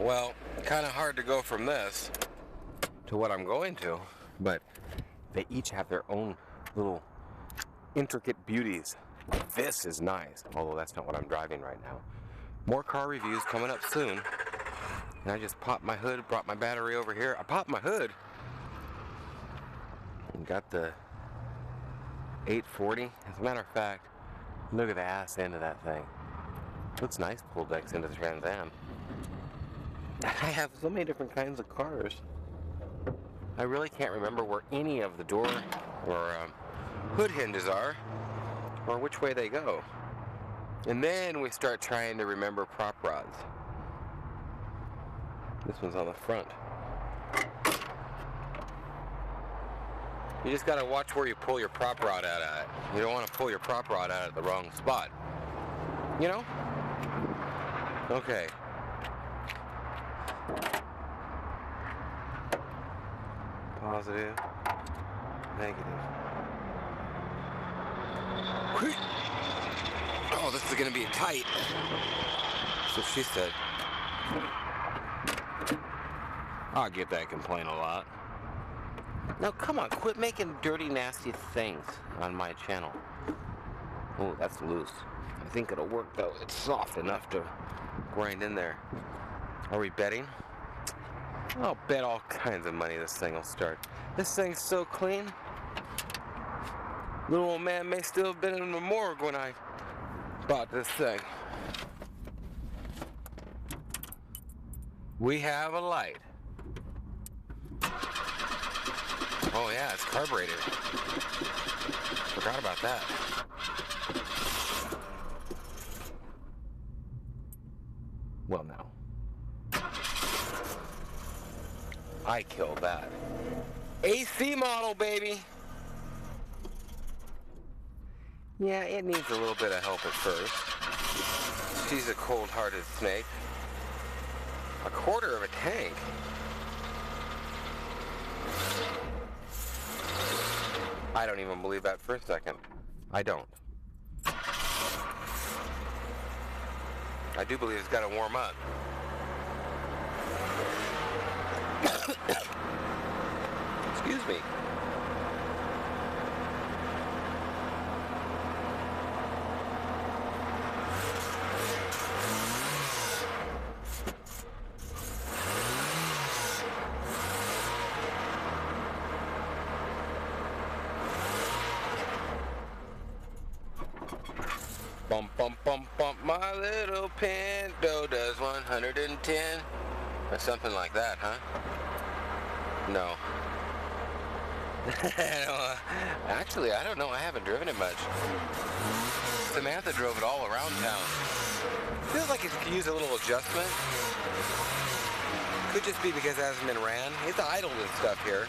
Well, kind of hard to go from this to what I'm going to, but they each have their own little intricate beauties. This is nice, although that's not what I'm driving right now. More car reviews coming up soon. And I just popped my hood, brought my battery over here. I popped my hood and got the 840. As a matter of fact, look at the ass end of that thing. Looks nice pulled decks into the Trans Am. I have so many different kinds of cars. I really can't remember where any of the door or hood hinges are, or which way they go. And then we start trying to remember prop rods. This one's on the front. You just gotta watch where you pull your prop rod out at. You don't want to pull your prop rod out at the wrong spot. You know? Okay. Positive. Negative. Oh, this is gonna be tight. So she said. I get that complaint a lot. Now come on, quit making dirty, nasty things on my channel. Oh, that's loose. I think it'll work though. It's soft enough to grind in there. Are we betting? I'll bet all kinds of money this thing will start. This thing's so clean. Little old man may still have been in the morgue when I bought this thing. We have a light. Oh yeah, it's carbureted. Forgot about that. Well now. I killed that. AC model, baby! Yeah, it needs a little bit of help at first. She's a cold-hearted snake. A quarter of a tank. I don't even believe that for a second. I don't. I do believe it's got to warm up. Excuse me. Bump, bump, bump, bump, my little Pinto does 110. Or something like that, huh? No. Actually, I don't know. I haven't driven it much. Samantha drove it all around town. Feels like it could use a little adjustment. Could just be because it hasn't been ran. It's idle and stuff here.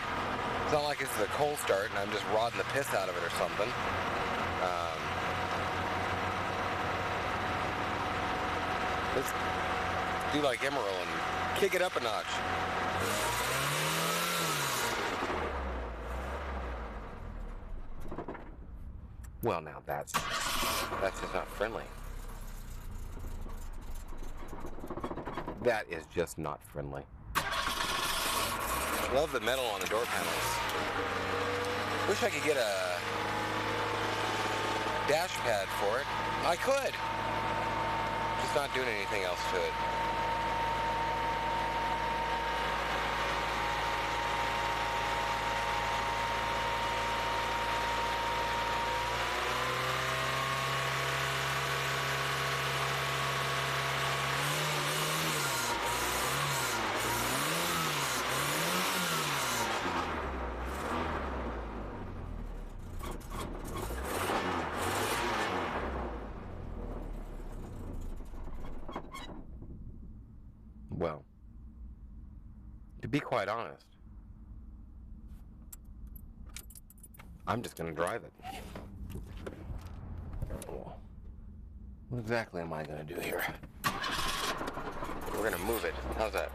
It's not like it's a cold start and I'm just rodding the piss out of it or something. Let's do like Emerald and kick it up a notch. Well, now that's just not friendly. That is just not friendly. Love the metal on the door panels. Wish I could get a dash pad for it. I could. Just not doing anything else to it. Well, to be quite honest, I'm just going to drive it. What exactly am I going to do here? We're going to move it. How's that?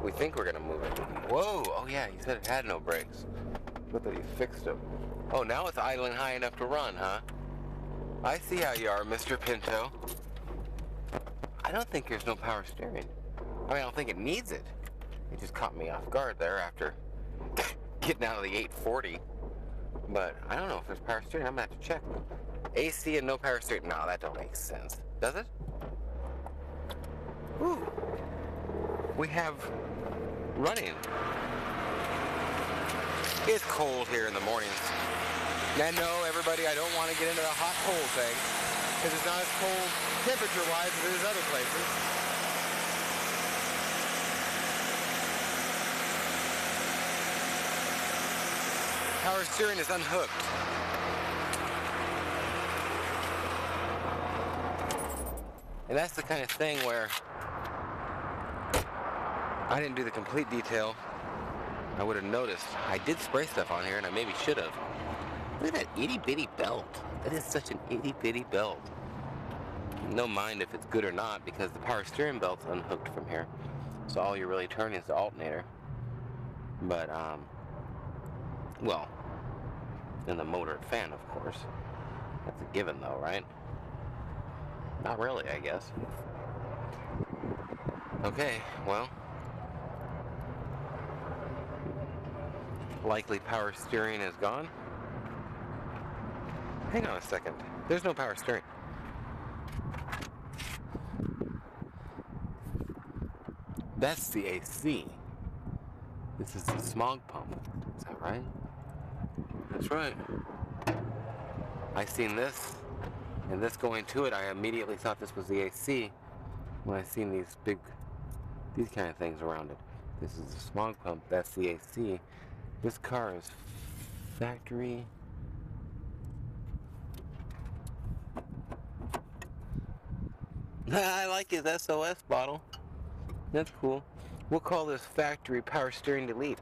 We think we're going to move it. Whoa! Oh yeah, he said it had no brakes. But that he fixed them. Oh, now it's idling high enough to run, huh? I see how you are, Mr. Pinto. I don't think there's no power steering. I mean, I don't think it needs it. It just caught me off guard there after getting out of the 840. But I don't know if there's power steering. I'm gonna have to check. AC and no power steering. No, that don't make sense. Does it? Ooh. We have running. It's cold here in the mornings. And no, everybody, I don't want to get into the hot cold thing, because it's not as cold temperature-wise as it is other places. Power steering is unhooked. And that's the kind of thing where I didn't do the complete detail. I would have noticed. I did spray stuff on here, and I maybe should have. Look at that itty-bitty belt. That is such an itty-bitty belt. No mind if it's good or not, because the power steering belt's unhooked from here. So all you're really turning is the alternator. But, well, and the motor and fan, of course. That's a given, though, right? Not really, I guess. Okay, well. Likely power steering is gone. Hang on a second. There's no power steering. That's the AC. This is the smog pump. Is that right? That's right. I seen this, and this going to it, I immediately thought this was the AC when I seen these kind of things around it. This is the smog pump. That's the AC. This car is factory. I like his SOS bottle. That's cool. We'll call this factory power steering delete.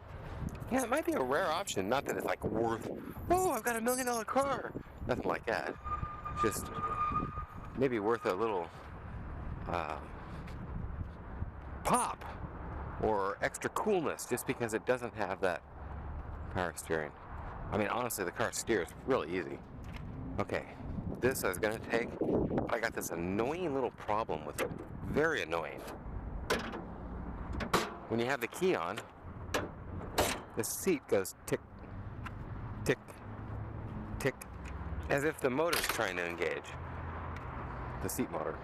Yeah, it might be a rare option. Not that it's like worth, oh, I've got $1 million car. Nothing like that. Just maybe worth a little pop or extra coolness just because it doesn't have that power steering. I mean, honestly, the car steers really easy. Okay, this I was gonna take, but I got this annoying little problem with it. Very annoying. When you have the key on, the seat goes tick, tick, tick, as if the motor's trying to engage. The seat motor.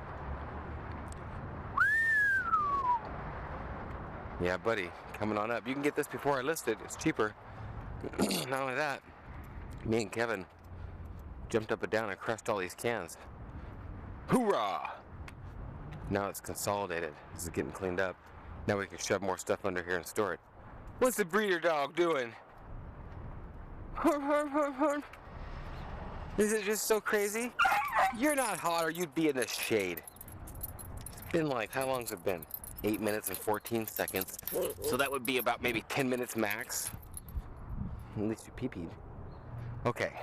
Yeah, buddy, coming on up. You can get this before I list it. It's cheaper. Not only that, me and Kevin jumped up and down and crushed all these cans. Hoorah! Now it's consolidated. This is getting cleaned up. Now we can shove more stuff under here and store it. What's the breeder dog doing? Is it just so crazy? You're not hot or you'd be in the shade. It's been like, how long's it been? 8 minutes and 14 seconds. So that would be about maybe 10 minutes max. At least you pee-peed. Okay.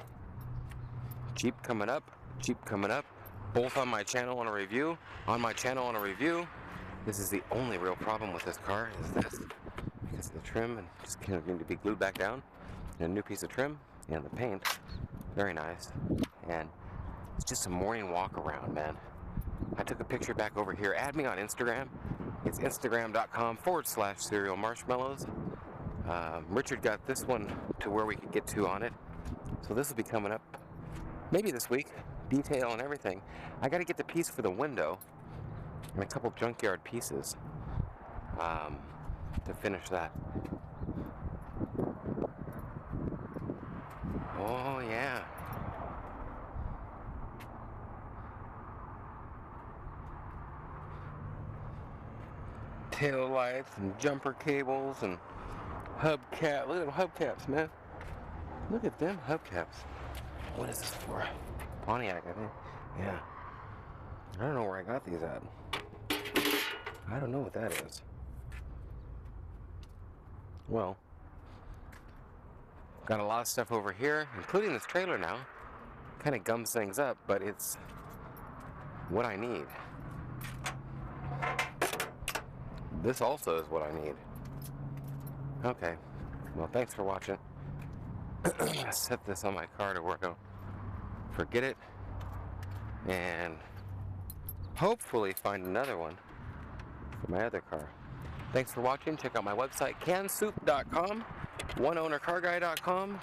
Jeep coming up. Jeep coming up. Both on my channel on a review. On my channel on a review. This is the only real problem with this car is this. Because of the trim and just kind of need to be glued back down. And a new piece of trim and the paint. Very nice. And it's just a morning walk around, man. I took a picture back over here. Add me on Instagram. It's instagram.com/cereal marshmallows. Richard got this one to where we could get to on it. So this will be coming up maybe this week. Detail and everything. I got to get the piece for the window and a couple junkyard pieces to finish that. Oh yeah. Tail lights and jumper cables and hubcap. Look at them hubcaps, man. Look at them hubcaps. What is this for? Pontiac, I think. Yeah. I don't know where I got these at. I don't know what that is. Well, got a lot of stuff over here, including this trailer now. Kind of gums things up, but it's what I need. This also is what I need. Okay. Well, thanks for watching. Set this on my car to work on. Forget it. And hopefully find another one for my other car. Thanks for watching. Check out my website, cansoup.com, oneownercarguy.com.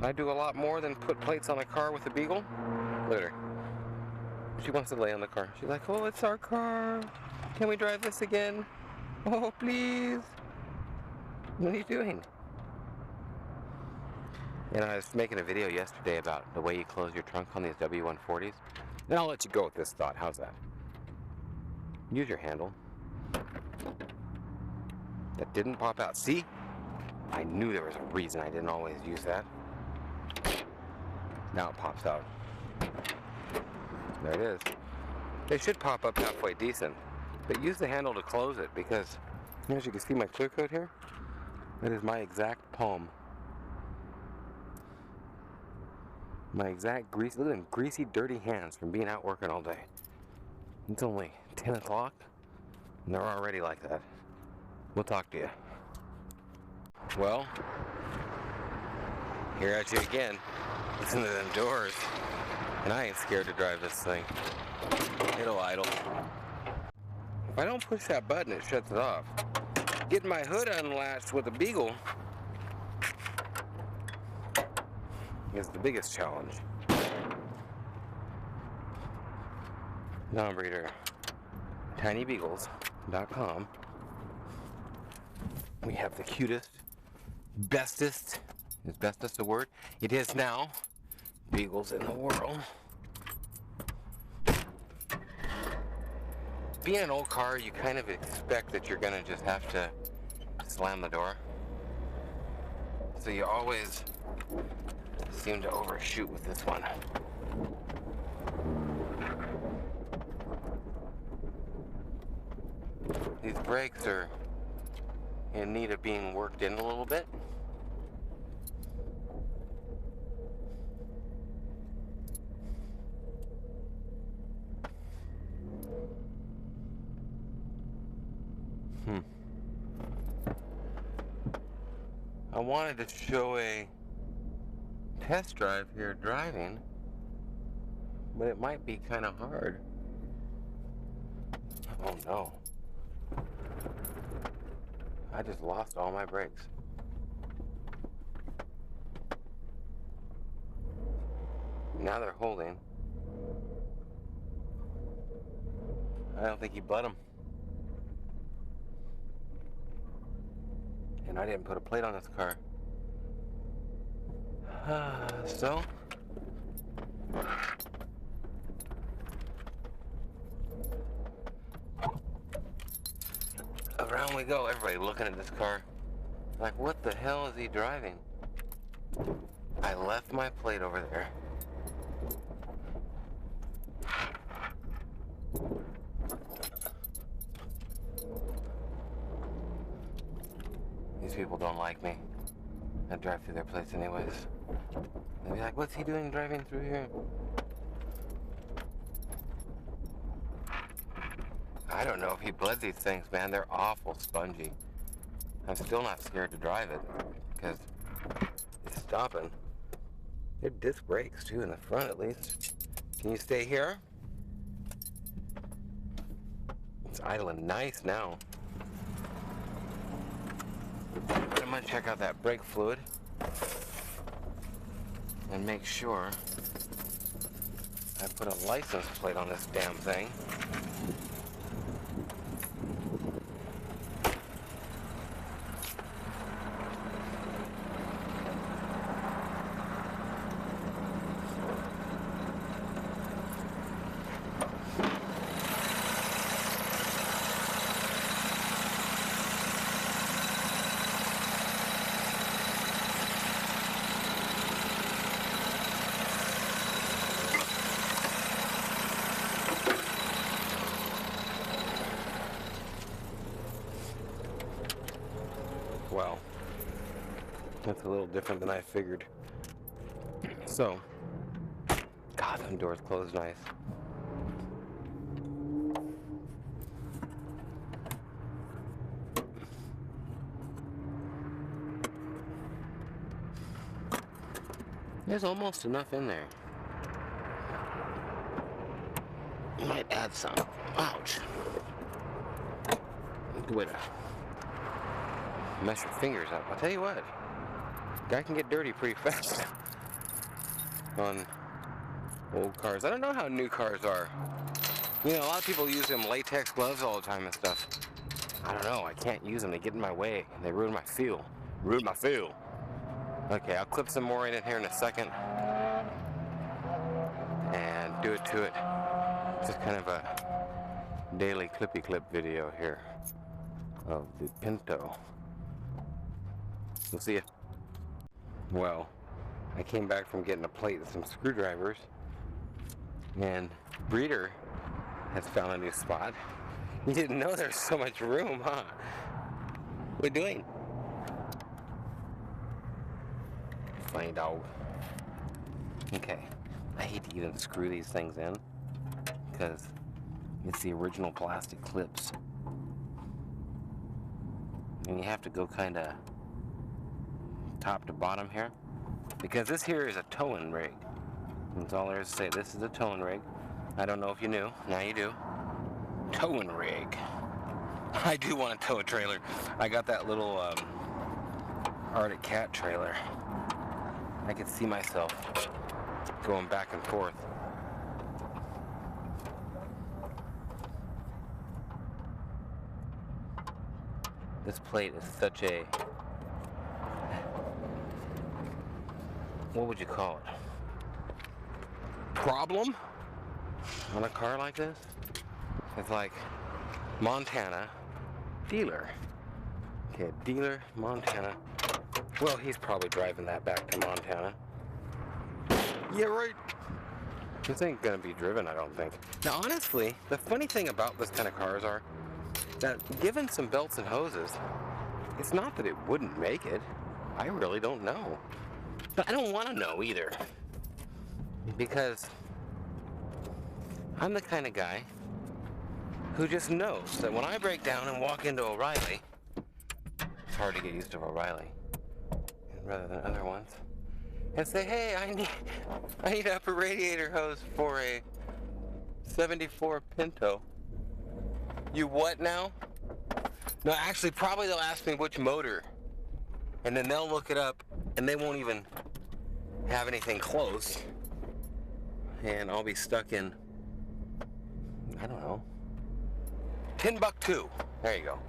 I do a lot more than put plates on a car with a beagle. Look at her. She wants to lay on the car. She's like, oh, it's our car. Can we drive this again? Oh, please. What are you doing? And I was making a video yesterday about the way you close your trunk on these W140s. And I'll let you go with this thought. How's that? Use your handle. That didn't pop out. See? I knew there was a reason I didn't always use that. Now it pops out. There it is. They should pop up halfway decent. But use the handle to close it because, as you can see my clear coat here, that is my exact palm. My exact greasy, look at them greasy, dirty hands from being out working all day. It's only 10 o'clock and they're already like that. We'll talk to you. Well, here at you again. Listen to them doors. And I ain't scared to drive this thing. It'll idle. If I don't push that button, it shuts it off. Getting my hood unlatched with a beagle is the biggest challenge. Non-breeder. tinybeagles.com. We have the cutest, bestest, is bestest a word? It is now, beagles in the world. Being an old car, you kind of expect that you're gonna just have to slam the door. So you always seem to overshoot with this one. These brakes are in need of being worked in a little bit. I wanted to show a test drive here driving, but it might be kind of hard. Oh no. I just lost all my brakes. Now they're holding. I don't think he bled them. And I didn't put a plate on this car. So around we go. Everybody looking at this car like, what the hell is he driving? I left my plate over there. These people don't like me. I drive through their place anyways. They'll be like, what's he doing driving through here? I don't know if he bled these things, man. They're awful spongy. I'm still not scared to drive it because it's stopping. They're disc brakes too in the front at least. Can you stay here? It's idling nice now. I'm gonna check out that brake fluid and make sure I put a license plate on this damn thing. Well, that's a little different than I figured. So, God, them doors close nice. There's almost enough in there. Might add some. Ouch. good way to mess your fingers up. I'll tell you what, guy can get dirty pretty fast on old cars. I don't know how new cars are. You know, a lot of people use them latex gloves all the time and stuff. I don't know, I can't use them. They get in my way. They ruin my feel. Ruin my feel. Okay, I'll clip some more in here in a second. And do it to it. Just kind of a daily clippy clip video here of the Pinto. We'll see if... Well, I came back from getting a plate and some screwdrivers. And Breeder has found a new spot. You didn't know there's so much room, huh? What are you doing? Funny dog. Okay. I hate to even screw these things in because it's the original plastic clips. And you have to go kind of top to bottom here because this here is a towing rig. That's all there is to say. This is a towing rig. I don't know if you knew. Now you do. Towing rig. I do want to tow a trailer. I got that little Arctic Cat trailer. I could see myself going back and forth. This plate is such a... What would you call it? Problem? On a car like this? It's like Montana dealer. Okay, dealer, Montana. Well, he's probably driving that back to Montana. Yeah, right. This ain't gonna be driven, I don't think. Now, honestly, the funny thing about this kind of cars are that given some belts and hoses, it's not that it wouldn't make it. I really don't know. But I don't want to know either. Because I'm the kind of guy who just knows that when I break down and walk into O'Reilly, it's hard to get used to O'Reilly rather than other ones, and say, hey, I need an upper radiator hose for a 74 Pinto. You what now? No, actually, probably they'll ask me which motor, and then they'll look it up, and they won't even have anything close, and I'll be stuck in, I don't know, Timbuktu. There you go.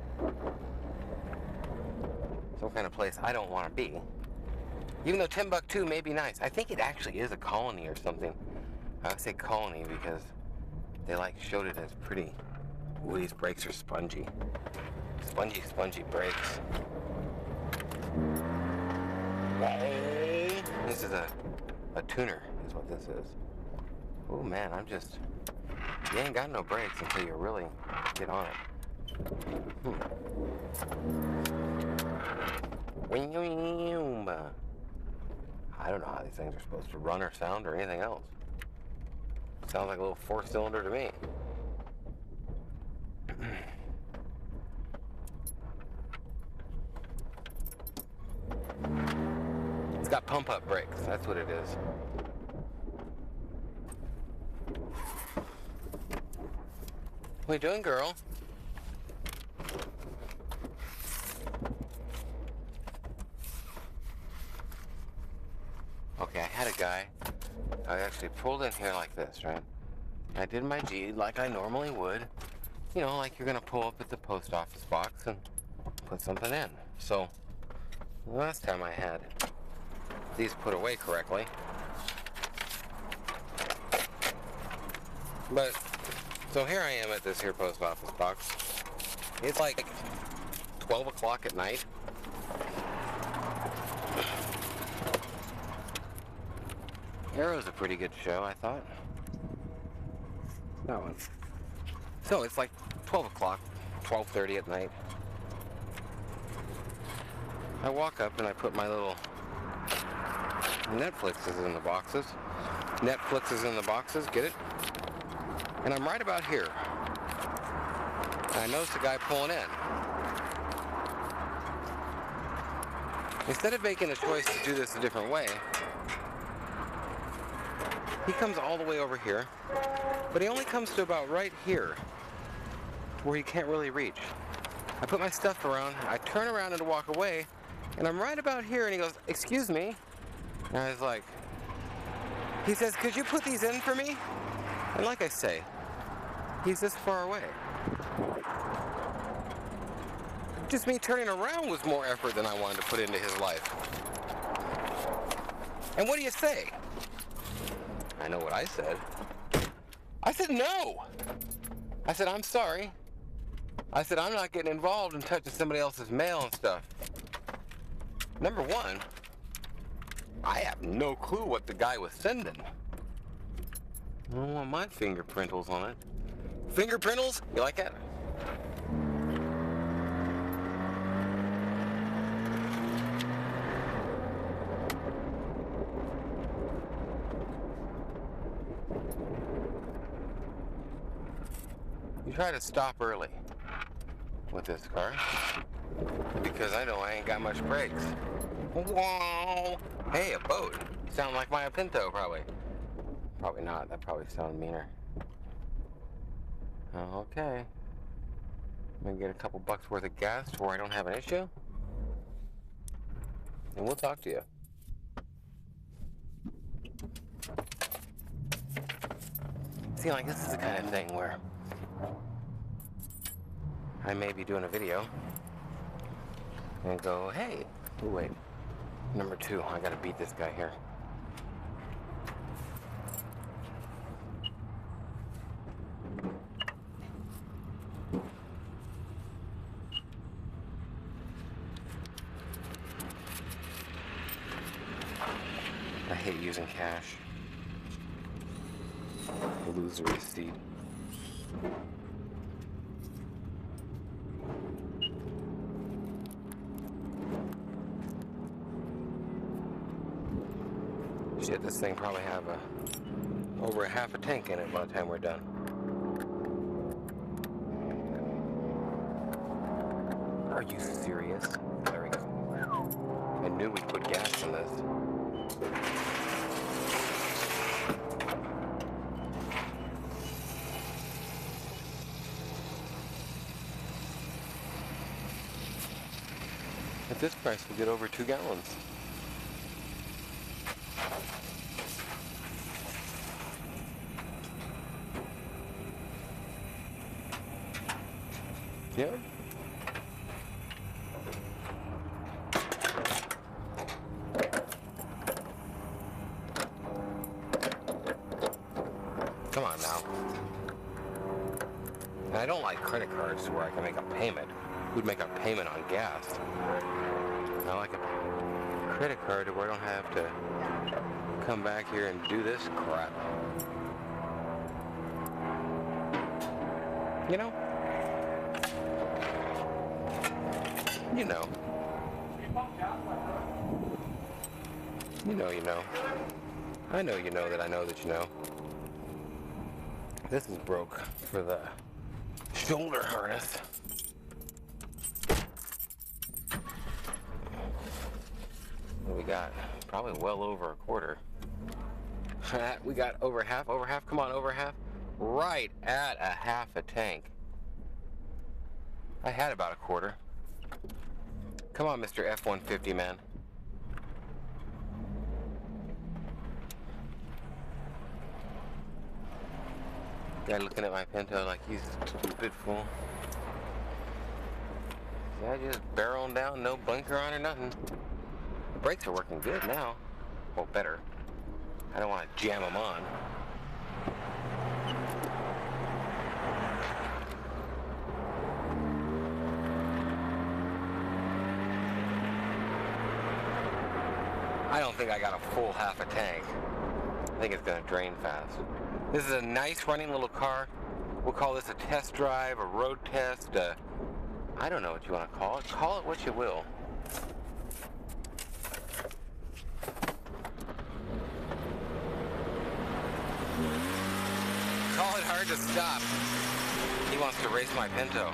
Some kind of place I don't want to be. Even though Timbuktu may be nice. I think it actually is a colony or something. I would say colony because they showed it as pretty. Ooh, these brakes are spongy. Spongy, spongy brakes. This is a tuner is what this is. Oh man, you ain't got no brakes until you really get on it. I don't know how these things are supposed to run or sound or anything else. Sounds like a little four-cylinder to me. It's got pump-up brakes, that's what it is. What are you doing, girl? Okay, I had a guy. I actually pulled in here like this, right? I did my G like I normally would. You know, like you're gonna pull up at the post office box and put something in. So, the last time I had these put away correctly. But, so here I am at this here post office box. It's like 12 o'clock at night. Arrow's a pretty good show, I thought. That one. So it's like 12 o'clock, 12:30 at night. I walk up and I put my little Netflix is in the boxes. Netflix is in the boxes, get it? And I'm right about here. And I noticed a guy pulling in. Instead of making a choice to do this a different way, he comes all the way over here, but he only comes to about right here, where he can't really reach. I put my stuff around, I turn around and to walk away, and I'm right about here, and he goes, "Excuse me." And I was like, he says, "Could you put these in for me?" And like I say, he's this far away. Just me turning around was more effort than I wanted to put into his life. And what do you say? I know what I said. I said no. I said, "I'm sorry." I said, "I'm not getting involved in touching somebody else's mail and stuff." Number one, I have no clue what the guy was sending. I don't want my fingerprintals on it. Fingerprintals? You like that? You try to stop early with this car because I know I ain't got much brakes. Wow. Hey, a boat. Sound like my Pinto, probably. Probably not. That probably sounds meaner. Okay. I'm gonna get a couple bucks worth of gas to where I don't have an issue, and we'll talk to you. See, like, this is the kind of thing where I may be doing a video and go, "Hey, oh wait, number two, I gotta beat this guy here." I hate using cash. Lose the receipt. Shit, this thing probably have over a half a tank in it by the time we're done. Are you serious? There we go. I knew we'd put gas in this. At this price, we'll get over 2 gallons. Yeah. Come on now. And I don't like credit cards where I can make a payment. Who'd make a payment on gas? I like a credit card where I don't have to come back here and do this crap. You know? You know. You know, you know. I know you know that I know that you know. This is broke for the shoulder harness. What we got? Probably well over a quarter. We got over half, come on, over half. Right at a half a tank. I had about a quarter. Come on, Mr. F-150 man. Guy looking at my Pinto like he's a stupid fool. Yeah, just barreling down, no blinker on or nothing. The brakes are working good now. Well, better. I don't want to jam them on. I don't think I got a full half a tank. I think it's gonna drain fast. This is a nice running little car. We'll call this a test drive, a road test, I don't know what you want to call it. Call it what you will. Call it hard to stop. He wants to race my Pinto.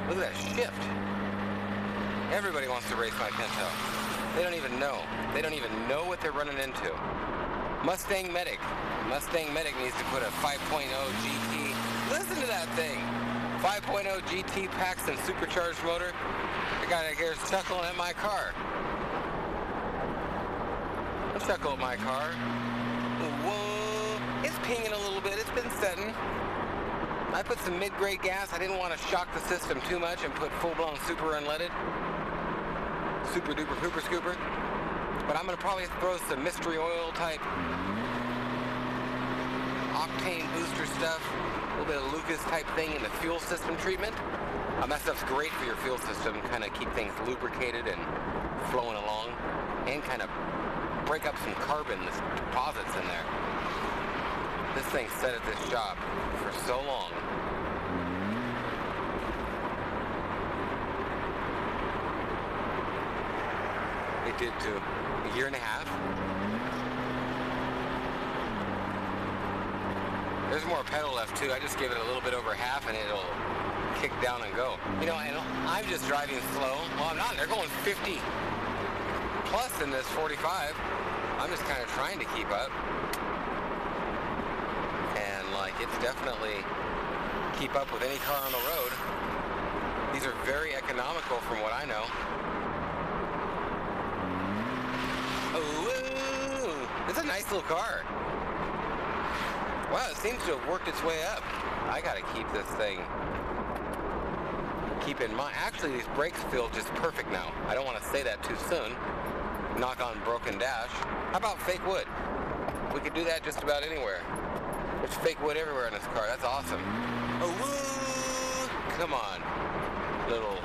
Look at that shift. Everybody wants to race my Pinto. They don't even know. They don't even know what they're running into. Mustang Medic. Mustang Medic needs to put a 5.0 GT. Listen to that thing. 5.0 GT packs and supercharged motor. The guy here's chuckling at my car. Let's chuckle at my car. Whoa, it's pinging a little bit. It's been setting. I put some mid-grade gas. I didn't want to shock the system too much and put full-blown super unleaded. Super duper hooper scooper. But I'm going to probably throw some mystery oil type octane booster stuff. A little bit of Lucas type thing in the fuel system treatment. That stuff's great for your fuel system. Kind of keep things lubricated and flowing along. And kind of break up some carbon deposits in there. This thing sat at this shop for so long. It did too. A year and a half. There's more pedal left too. I just gave it a little bit over half and it'll kick down and go. You know, and I'm just driving slow. Well, I'm not. They're going 50 plus in this 45. I'm just kind of trying to keep up. And like, it's definitely keep up with any car on the road. These are very economical from what I know. Oh, it's a nice little car. Wow, it seems to have worked its way up. I gotta keep this thing, keep in mind. Actually, these brakes feel just perfect now. I don't want to say that too soon. Knock on broken dash. How about fake wood? We could do that just about anywhere. There's fake wood everywhere in this car. That's awesome. Oh, woo! Come on, little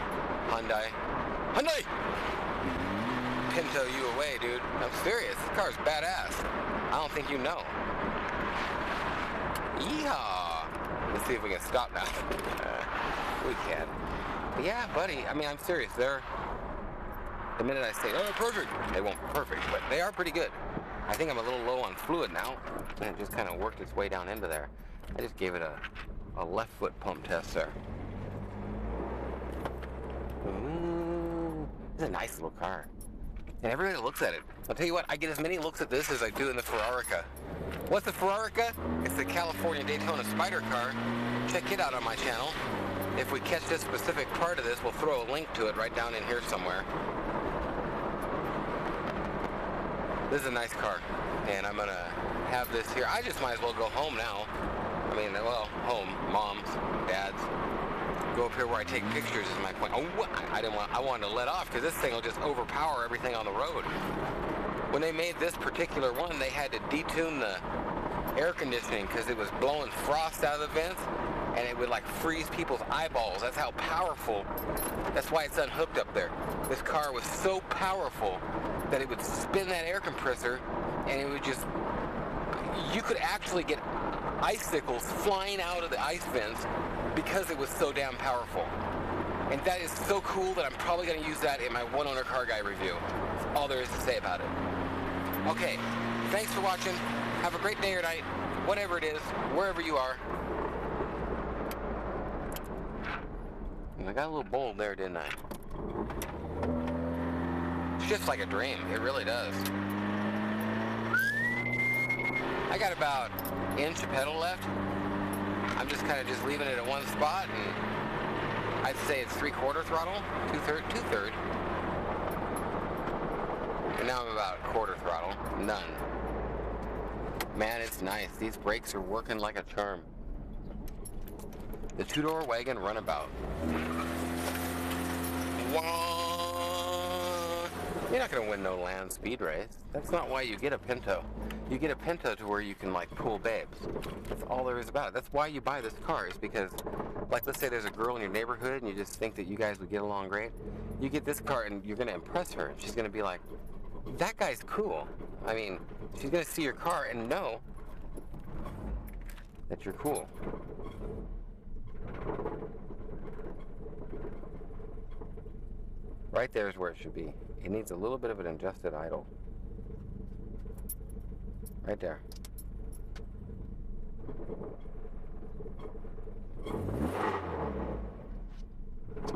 Hyundai. Hyundai! Pinto you away, dude. I'm serious. This car's badass. I don't think you know. Yeehaw! Let's see if we can stop now. We can. But yeah, buddy. I mean, I'm serious. They're... The minute I say, oh, perfect, they won't be perfect, but they are pretty good. I think I'm a little low on fluid now, and it just kind of worked its way down into there. I just gave it a left foot pump test there. Ooh, it's a nice little car. And everybody looks at it. I'll tell you what, I get as many looks at this as I do in the Ferrarica. What's the Ferrarica? It's the California Daytona Spider car. Check it out on my channel. If we catch this specific part of this, we'll throw a link to it right down in here somewhere. This is a nice car, and I'm gonna have this here. I just might as well go home now. I mean, well, home, mom's, dad's. Go up here where I take pictures is my point. Oh, I wanted to let off because this thing will just overpower everything on the road. When they made this particular one, they had to detune the air conditioning because it was blowing frost out of the vents, and it would like freeze people's eyeballs. That's how powerful. That's why it's unhooked up there. This car was so powerful that it would spin that air compressor, and it would just, you could actually get icicles flying out of the ice vents because it was so damn powerful. And that is so cool that I'm probably going to use that in my one-owner car guy review. That's all there is to say about it. Okay, thanks for watching. Have a great day or night, whatever it is, wherever you are. And I got a little bold there, didn't I? It's just like a dream. It really does. I got about an inch of pedal left. I'm just kind of just leaving it at one spot, and I'd say it's 3/4 throttle, two-third. And now I'm about 1/4 throttle, none. Man, it's nice. These brakes are working like a charm. The two-door wagon runabout. You're not going to win no land speed race. That's not why you get a Pinto. You get a Pinto to where you can like pull babes. That's all there is about it. That's why you buy this car, is because, like, let's say there's a girl in your neighborhood and you just think that you guys would get along great. You get this car and you're going to impress her. She's going to be like, that guy's cool. I mean, she's going to see your car and know that you're cool. Right there is where it should be. It needs a little bit of an adjusted idle. Right there.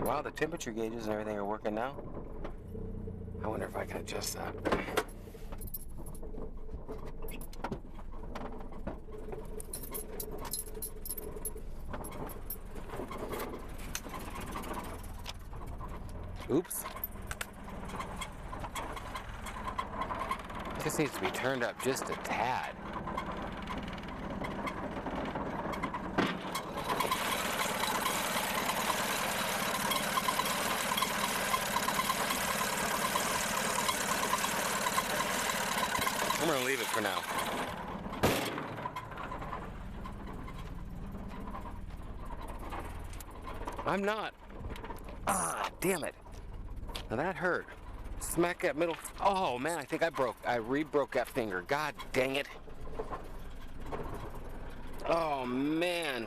Wow, the temperature gauges and everything are working now. I wonder if I can adjust that. Oops. Just needs to be turned up just a tad. I'm gonna leave it for now. I'm not. Ah, damn it. Now that hurt. Smack that middle. Oh man, I think I re-broke that finger. God dang it. Oh man.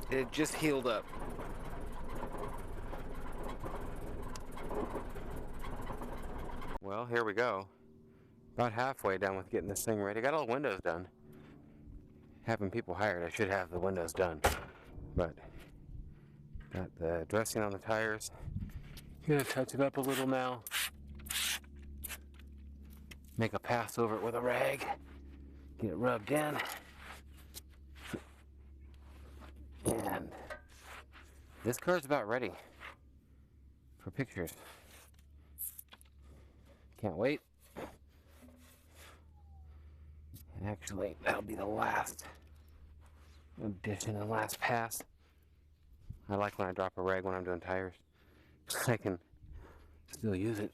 It just healed up. Well, here we go. About halfway done with getting this thing ready. Got all the windows done. Having people hired, I should have the windows done. But got the dressing on the tires. Gonna touch it up a little now. Make a pass over it with a rag. Get it rubbed in. And this car's about ready for pictures. Can't wait. And actually, that'll be the last addition and last pass. I like when I drop a rag when I'm doing tires. I can still use it.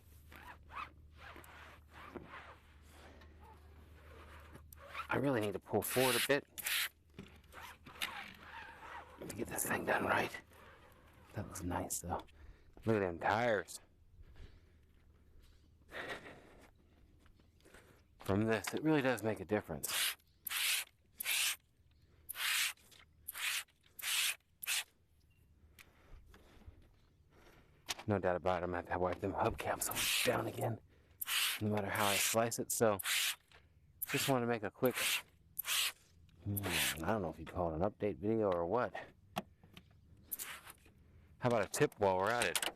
I really need to pull forward a bit to get this thing done right. That looks nice though. Look at them tires. From this, it really does make a difference. No doubt about it, I'm going to have to wipe them hubcaps down again, no matter how I slice it. So, just want to make a quick, I don't know if you'd call it an update video or what. How about a tip while we're at it?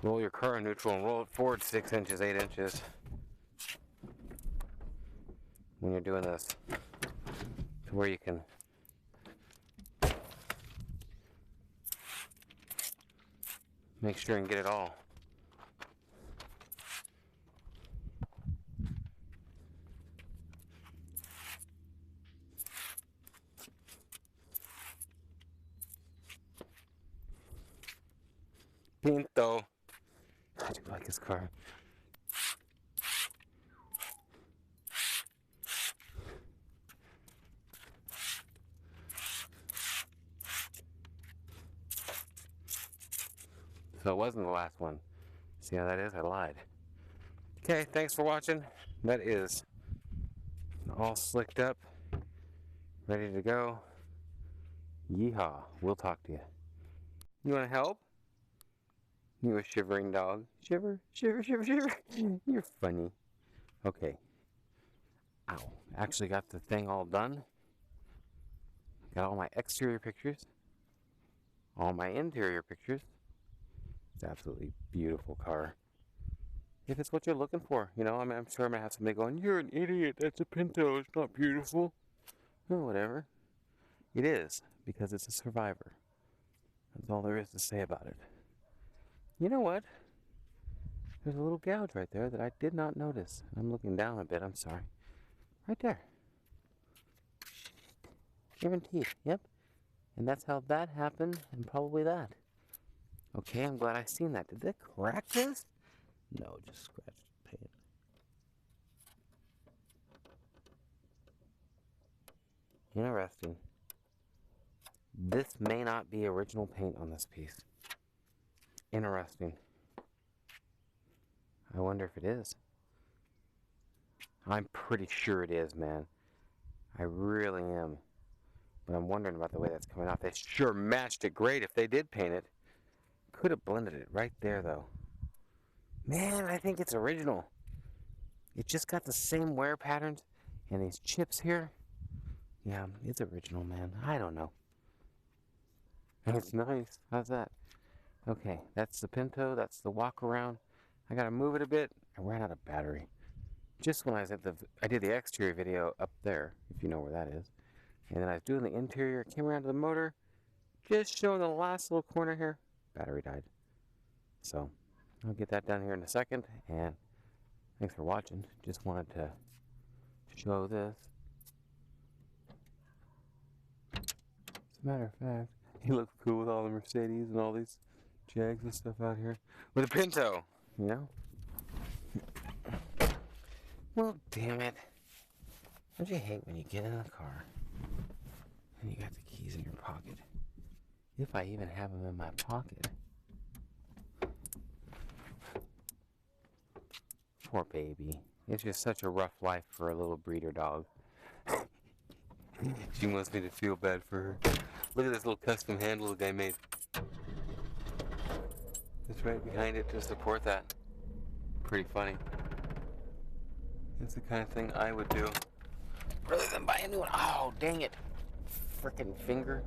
Roll your car in neutral and roll it forward 6 inches, 8 inches. When you're doing this, to where you can make sure and get it all. Pinto. I do like his car. So it wasn't the last one. See how that is? I lied. Okay, thanks for watching. That is all slicked up, ready to go. Yeehaw. We'll talk to you. You want to help? You a shivering dog. Shiver, shiver, shiver, shiver. You're funny. Okay. Ow. Actually got the thing all done. Got all my exterior pictures. All my interior pictures. It's an absolutely beautiful car. If it's what you're looking for, you know, I'm sure I'm going to have somebody going, "You're an idiot, that's a Pinto, it's not beautiful." Oh, whatever. It is, because it's a survivor. That's all there is to say about it. You know what? There's a little gouge right there that I did not notice. I'm looking down a bit, I'm sorry. Right there. Even teeth, yep. And that's how that happened, and probably that. Okay, I'm glad I seen that. Did they crack this? No, just scratched the paint. Interesting. This may not be original paint on this piece. Interesting. I wonder if it is. I'm pretty sure it is, man. I really am. But I'm wondering about the way that's coming off. They sure matched it great if they did paint it. Could have blended it right there, though. Man, I think it's original. It just got the same wear patterns and these chips here. Yeah, it's original, man. I don't know. And it's nice. How's that? Okay, that's the Pinto. That's the walk around. I gotta move it a bit. I ran out of battery. Just when I was at I did the exterior video up there, if you know where that is. And then I was doing the interior, came around to the motor, just showing the last little corner here. Battery died. So I'll get that done here in a second, and thanks for watching. Just wanted to show this. As a matter of fact, he looks cool with all the Mercedes and all these Jags and stuff out here. With a Pinto, you know? Well, damn it. Don't you hate when you get in a car and you got the keys in your pocket? If I even have them in my pocket. Poor baby. It's just such a rough life for a little breeder dog. She wants me to feel bad for her. Look at this little custom handle the guy made. It's right behind it to support that. Pretty funny. It's the kind of thing I would do rather than buy a new one. Oh, dang it. Frickin' finger.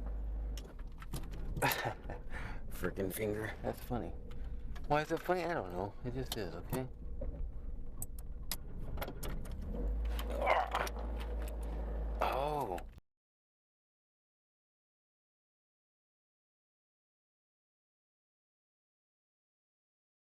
Frickin' finger. That's funny. Why is it funny? I don't know. It just is, okay?